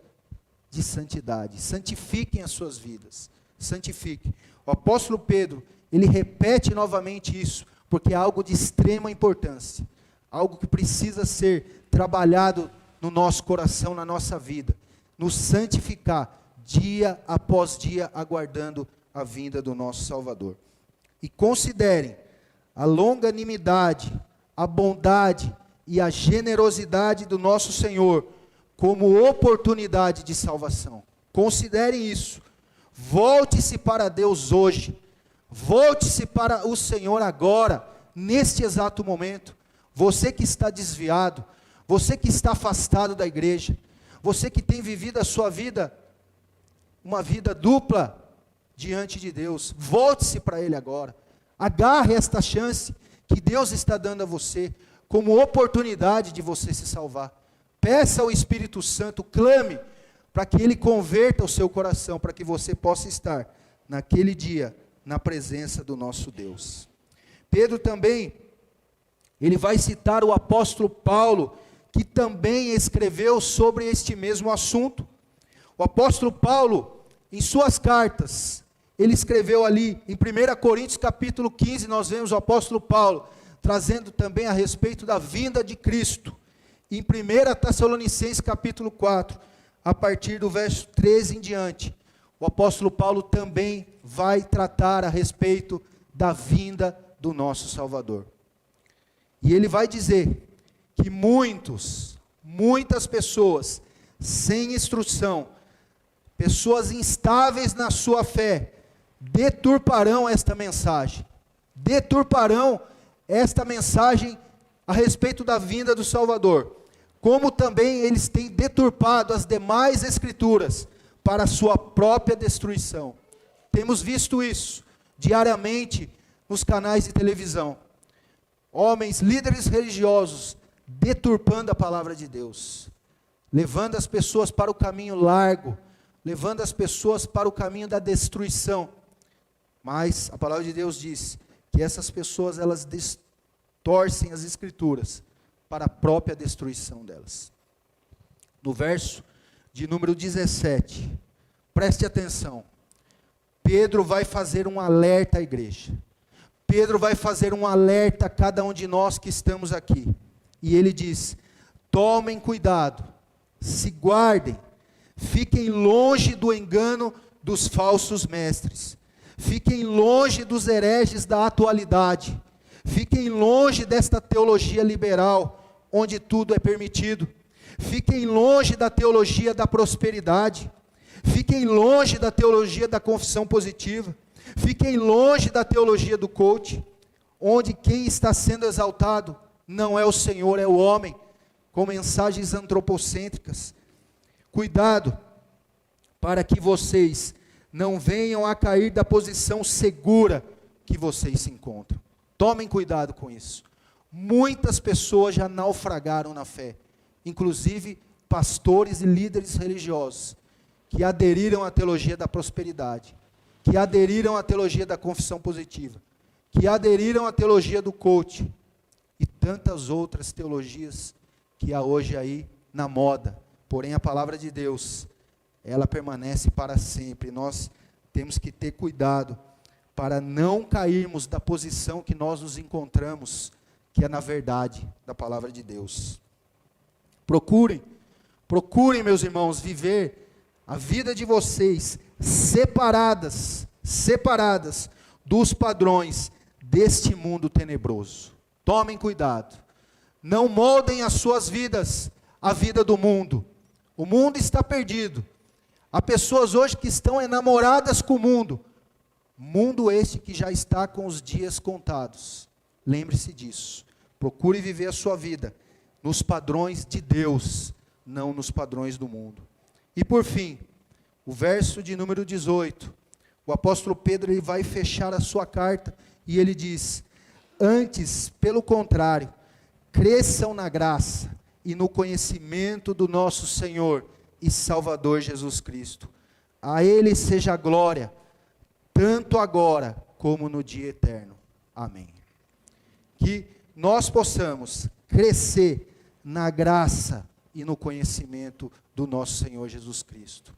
de santidade, santifiquem as suas vidas, santifiquem. O apóstolo Pedro, ele repete novamente isso, porque é algo de extrema importância, algo que precisa ser trabalhado no nosso coração, na nossa vida, nos santificar, dia após dia, aguardando a vinda do nosso Salvador. E considerem a longanimidade, a bondade e a generosidade do nosso Senhor como oportunidade de salvação. Considerem isso. Volte-se para Deus hoje. Volte-se para o Senhor agora, neste exato momento. Você que está desviado, você que está afastado da igreja, você que tem vivido a sua vida, uma vida dupla diante de Deus, volte-se para Ele agora. Agarre esta chance que Deus está dando a você, como oportunidade de você se salvar. Peça ao Espírito Santo, clame, para que Ele converta o seu coração, para que você possa estar, naquele dia, na presença do nosso Deus. Pedro também, ele vai citar o apóstolo Paulo, que também escreveu sobre este mesmo assunto. O apóstolo Paulo, em suas cartas, ele escreveu ali, em 1 Coríntios capítulo 15, nós vemos o apóstolo Paulo, trazendo também a respeito da vinda de Cristo. Em 1 Tessalonicenses capítulo 4, a partir do verso 13 em diante, o apóstolo Paulo também vai tratar a respeito da vinda do nosso Salvador. E ele vai dizer que muitas pessoas sem instrução, pessoas instáveis na sua fé, deturparão esta mensagem a respeito da vinda do Salvador, como também eles têm deturpado as demais escrituras para a sua própria destruição. Temos visto isso diariamente nos canais de televisão. Homens, líderes religiosos, deturpando a palavra de Deus, levando as pessoas para o caminho largo, levando as pessoas para o caminho da destruição. Mas a palavra de Deus diz que essas pessoas, elas distorcem as escrituras para a própria destruição delas. No verso de número 17, preste atenção, Pedro vai fazer um alerta à igreja. Pedro vai fazer um alerta a cada um de nós que estamos aqui. E ele diz: Tomem cuidado, se guardem, fiquem longe do engano dos falsos mestres, fiquem longe dos hereges da atualidade, fiquem longe desta teologia liberal, onde tudo é permitido, fiquem longe da teologia da prosperidade, fiquem longe da teologia da confissão positiva, fiquem longe da teologia do coach, onde quem está sendo exaltado não é o Senhor, é o homem, com mensagens antropocêntricas. Cuidado, para que vocês não venham a cair da posição segura que vocês se encontram. Tomem cuidado com isso. Muitas pessoas já naufragaram na fé, inclusive pastores e líderes religiosos, que aderiram à teologia da prosperidade, que aderiram à teologia da confissão positiva, que aderiram à teologia do coach, e tantas outras teologias que há hoje aí na moda. Porém, a palavra de Deus, ela permanece para sempre. Nós temos que ter cuidado para não cairmos da posição que nós nos encontramos, que é na verdade da palavra de Deus. Procurem, meus irmãos, viver a vida de vocês separadas dos padrões deste mundo tenebroso. Tomem cuidado. Não moldem as suas vidas à vida do mundo. O mundo está perdido. Há pessoas hoje que estão enamoradas com o mundo. Mundo este que já está com os dias contados. Lembre-se disso. Procure viver a sua vida nos padrões de Deus, não nos padrões do mundo. E por fim, o verso de número 18. O apóstolo Pedro, ele vai fechar a sua carta e ele diz: antes, pelo contrário, cresçam na graça e no conhecimento do nosso Senhor e Salvador Jesus Cristo. A Ele seja a glória, tanto agora como no dia eterno. Amém. Que nós possamos crescer na graça e no conhecimento do nosso Senhor Jesus Cristo.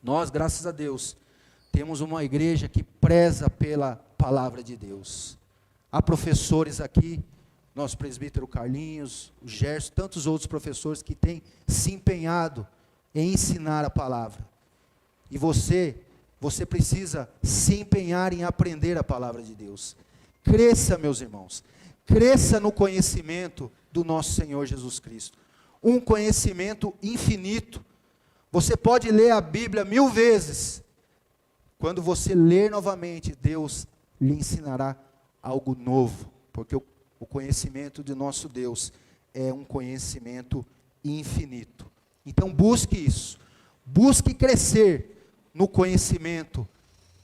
Nós, graças a Deus, temos uma igreja que preza pela palavra de Deus. Há professores aqui, nosso presbítero Carlinhos, o Gerson, tantos outros professores que têm se empenhado em ensinar a palavra. E você precisa se empenhar em aprender a palavra de Deus. Cresça, meus irmãos, cresça no conhecimento do nosso Senhor Jesus Cristo. Um conhecimento infinito. Você pode ler a Bíblia 1000 vezes. Quando você ler novamente, Deus lhe ensinará algo novo, porque o conhecimento de nosso Deus é um conhecimento infinito. Então busque isso, busque crescer no conhecimento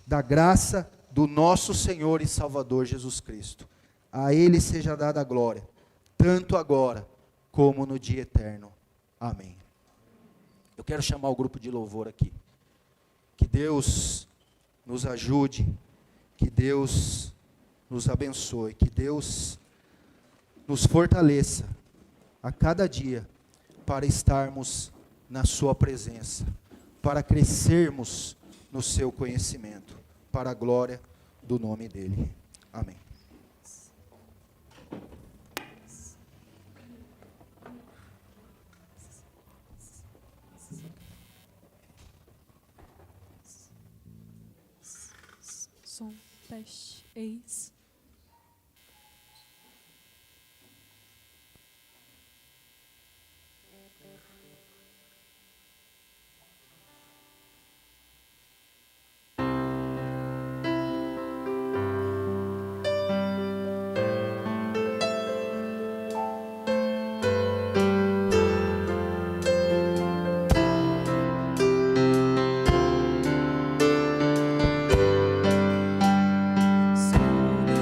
da graça do nosso Senhor e Salvador Jesus Cristo. A Ele seja dada a glória, tanto agora como no dia eterno. Amém. Eu quero chamar o grupo de louvor aqui. Que Deus nos ajude, que Deus nos abençoe, que Deus nos fortaleça a cada dia para estarmos na sua presença, para crescermos no seu conhecimento, para a glória do nome dele. Amém. Som, teste, eis. Sobre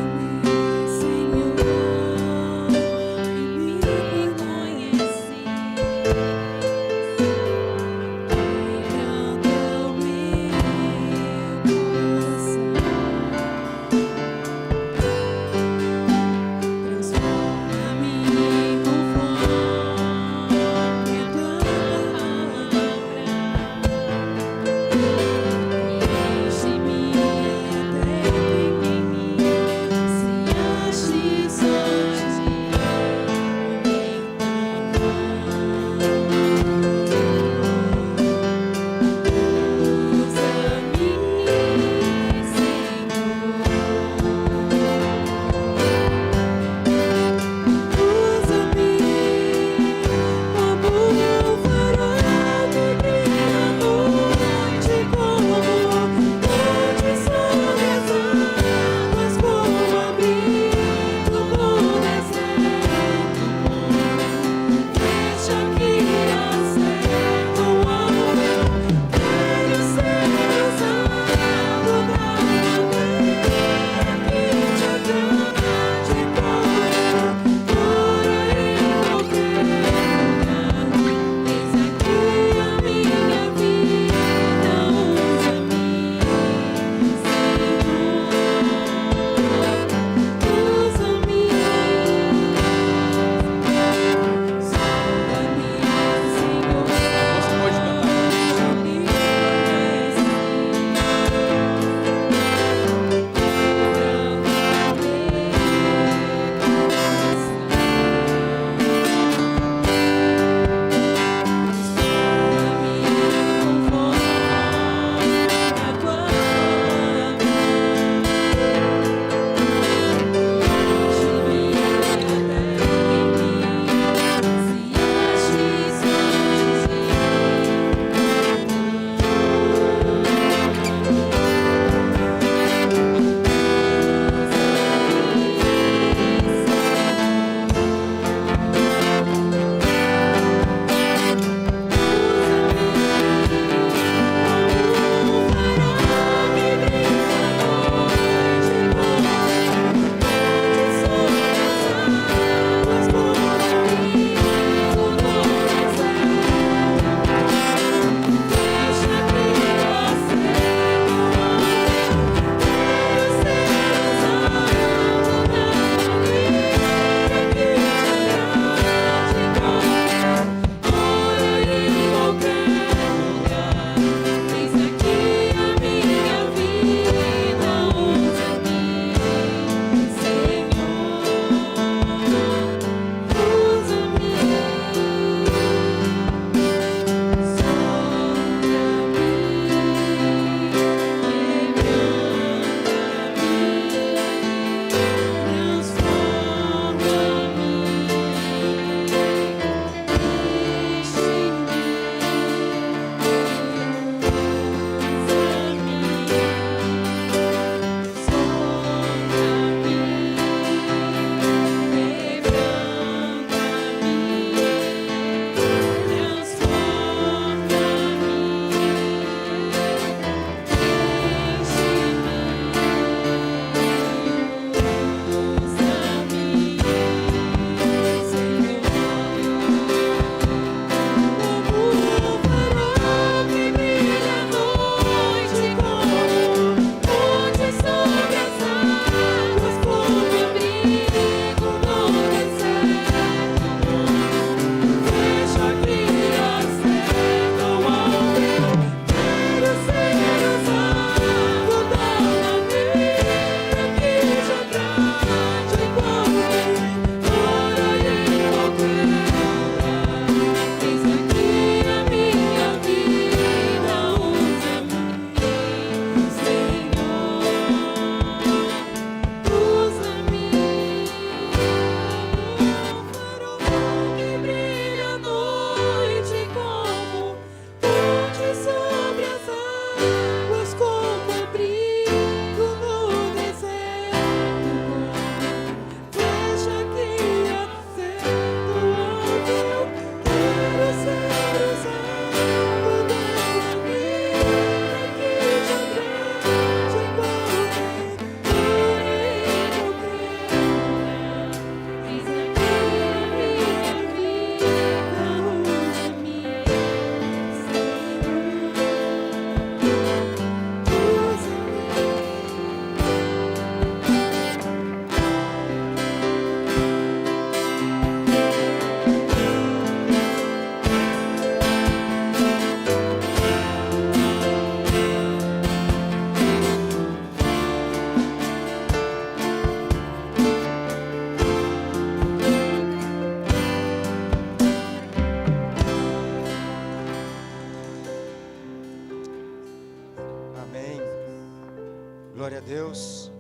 Glória a Deus.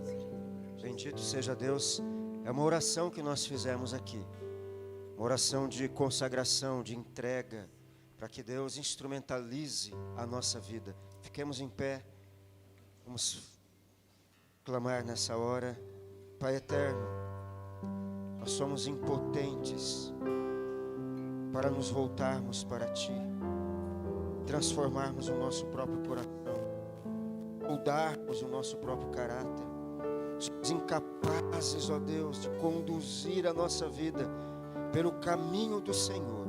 Bendito seja Deus. É uma oração que nós fizemos aqui. Uma oração de consagração, de entrega, para que Deus instrumentalize a nossa vida. Fiquemos em pé. Vamos clamar nessa hora. Pai eterno, nós somos impotentes para nos voltarmos para Ti, transformarmos o nosso próprio coração, moldarmos o nosso próprio caráter. Somos incapazes, ó Deus, de conduzir a nossa vida pelo caminho do Senhor,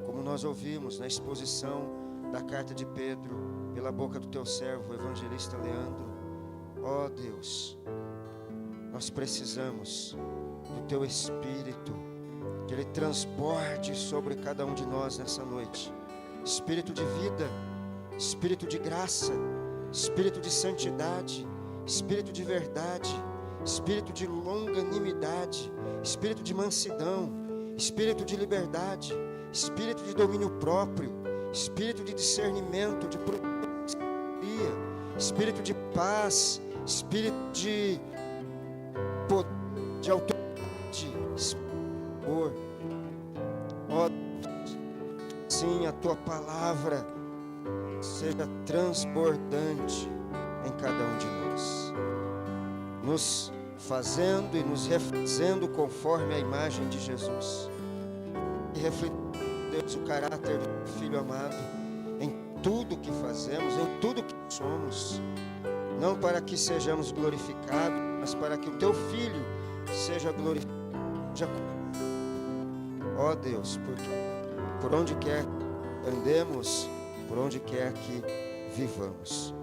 como nós ouvimos na exposição da carta de Pedro, pela boca do Teu servo, o evangelista Leandro. Ó Deus, nós precisamos do Teu Espírito, que Ele transborde sobre cada um de nós nessa noite. Espírito de vida, Espírito de graça, Espírito de santidade, Espírito de verdade, Espírito de longanimidade, Espírito de mansidão, Espírito de liberdade, Espírito de domínio próprio, Espírito de discernimento, de prudência, Espírito de paz, Espírito de poder, de autoridade, Senhor. Ó, sim, a Tua palavra seja transbordante em cada um de nós, nos fazendo e nos refazendo conforme a imagem de Jesus, e refletindo, Deus, o caráter do Filho amado em tudo que fazemos, em tudo que somos, não para que sejamos glorificados, mas para que o Teu Filho seja glorificado. Ó Deus, por onde quer que andemos, por onde quer que vivamos.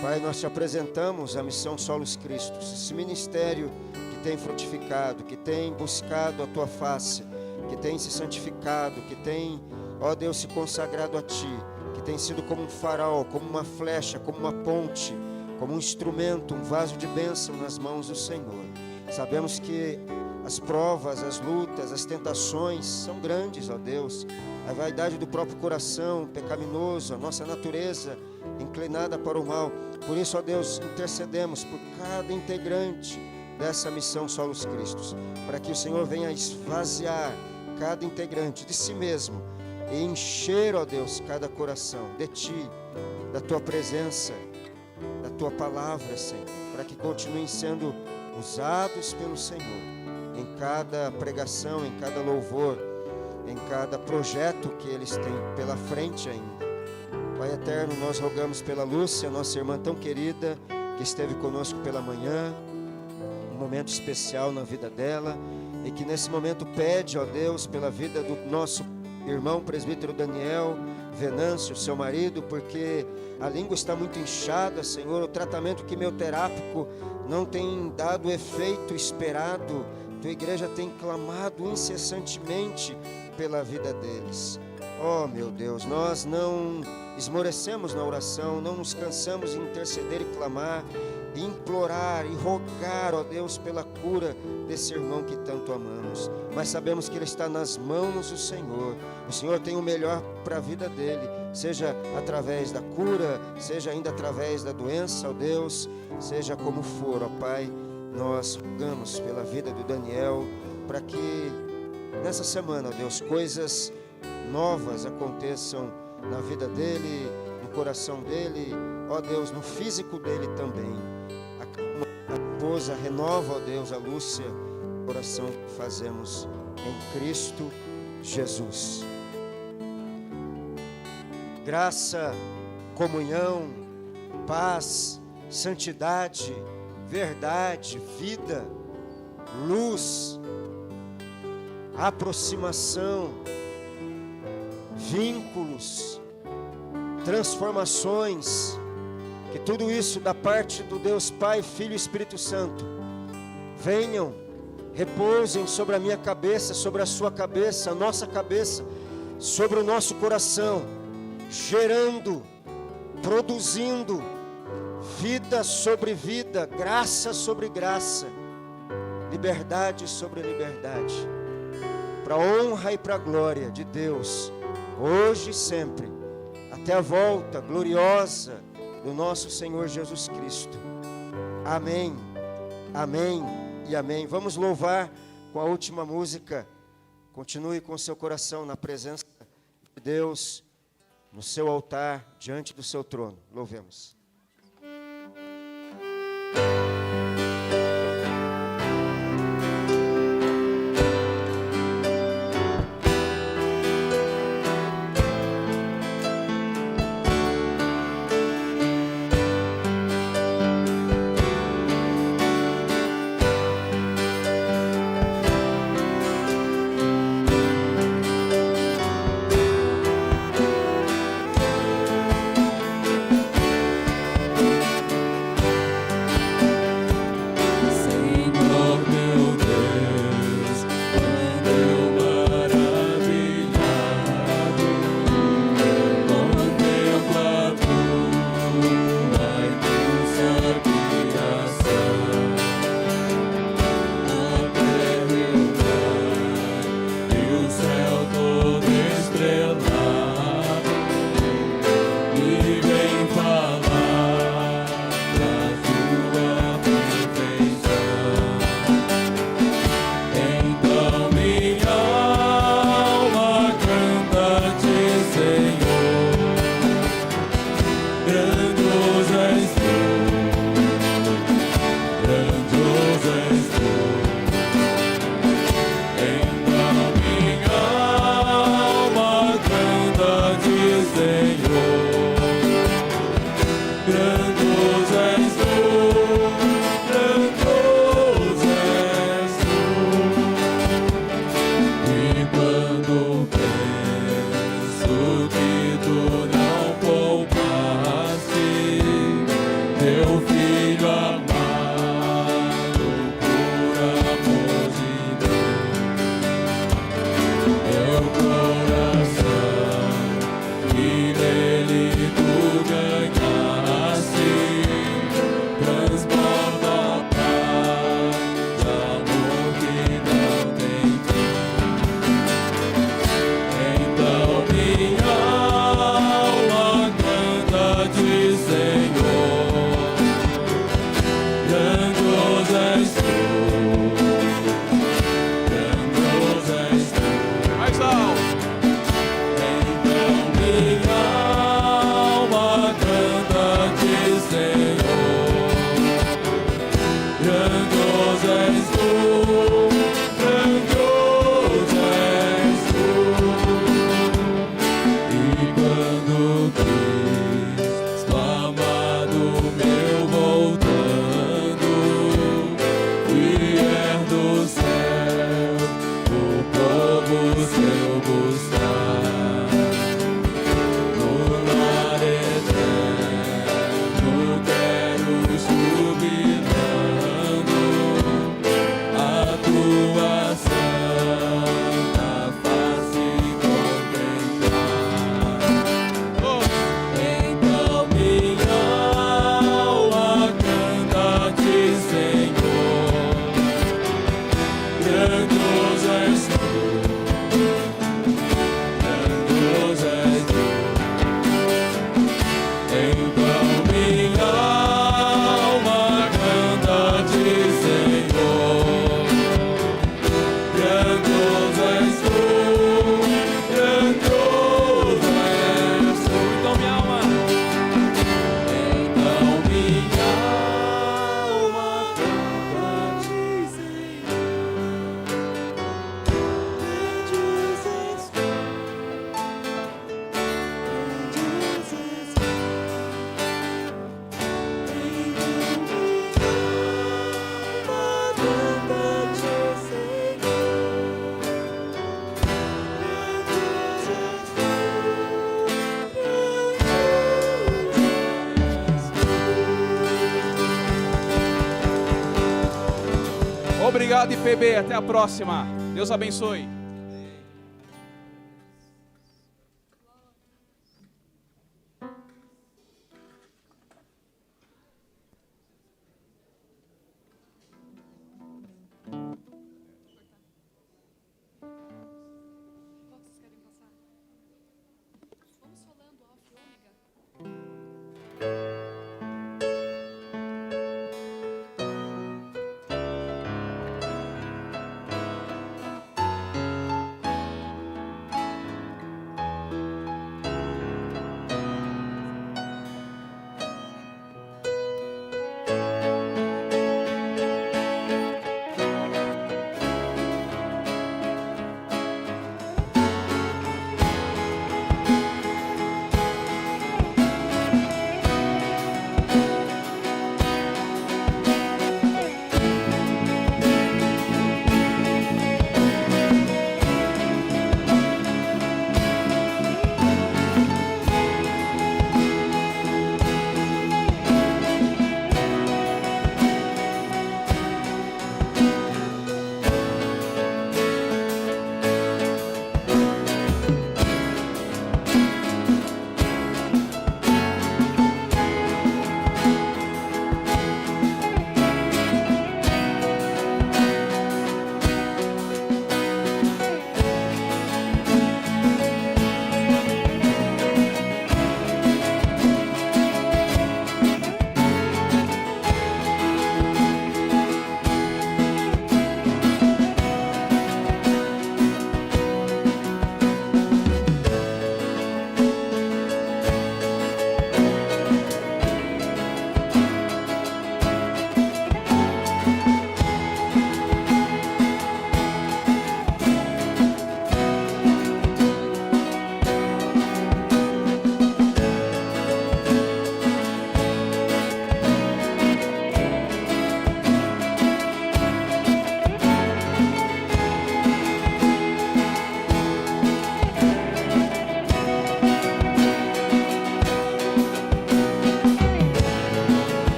Pai, nós Te apresentamos a missão Solos Cristos, esse ministério que tem frutificado, que tem buscado a Tua face, que tem se santificado, que tem, ó Deus, se consagrado a Ti, que tem sido como um farol, como uma flecha, como uma ponte, como um instrumento, um vaso de bênção nas mãos do Senhor. Sabemos que as provas, as lutas, as tentações são grandes, ó Deus. A vaidade do próprio coração pecaminoso, a nossa natureza inclinada para o mal. Por isso, ó Deus, intercedemos por cada integrante dessa missão Solos Cristos, para que o Senhor venha esvaziar cada integrante de si mesmo e encher, ó Deus, cada coração de Ti, da Tua presença, da Tua palavra, Senhor, para que continuem sendo usados pelo Senhor em cada pregação, em cada louvor, em cada projeto que eles têm pela frente ainda. Pai eterno, nós rogamos pela Lúcia, nossa irmã tão querida, que esteve conosco pela manhã, um momento especial na vida dela, e que nesse momento pede, ó Deus, pela vida do nosso irmão presbítero Daniel Venâncio, seu marido, porque a língua está muito inchada, Senhor, o tratamento quimioterápico não tem dado o efeito esperado. Tua igreja tem clamado incessantemente pela vida deles. Oh, meu Deus, nós não esmorecemos na oração, não nos cansamos de interceder e clamar, e implorar e rogar, ó Deus, pela cura desse irmão que tanto amamos. Mas sabemos que ele está nas mãos do Senhor. O Senhor tem o melhor para a vida dele, seja através da cura, seja ainda através da doença, ó Deus, seja como for, ó Pai. Nós rogamos pela vida do Daniel, para que nessa semana, ó Deus, coisas novas aconteçam na vida dele, no coração dele, ó Deus, no físico dele também. A esposa renova, ó Deus, a Lúcia, a oração que fazemos em Cristo Jesus. Graça, comunhão, paz, santidade, verdade, vida, luz, aproximação, vínculos, transformações, que tudo isso da parte do Deus Pai, Filho e Espírito Santo venham, repousem sobre a minha cabeça, sobre a sua cabeça, a nossa cabeça, sobre o nosso coração, gerando, produzindo vida sobre vida, graça sobre graça, liberdade sobre liberdade, para a honra e para a glória de Deus, hoje e sempre, até a volta gloriosa do nosso Senhor Jesus Cristo. Amém, amém e amém. Vamos louvar com a última música. Continue com seu coração na presença de Deus, no seu altar, diante do seu trono. Louvemos. Obrigado, IPB. Até a próxima. Deus abençoe.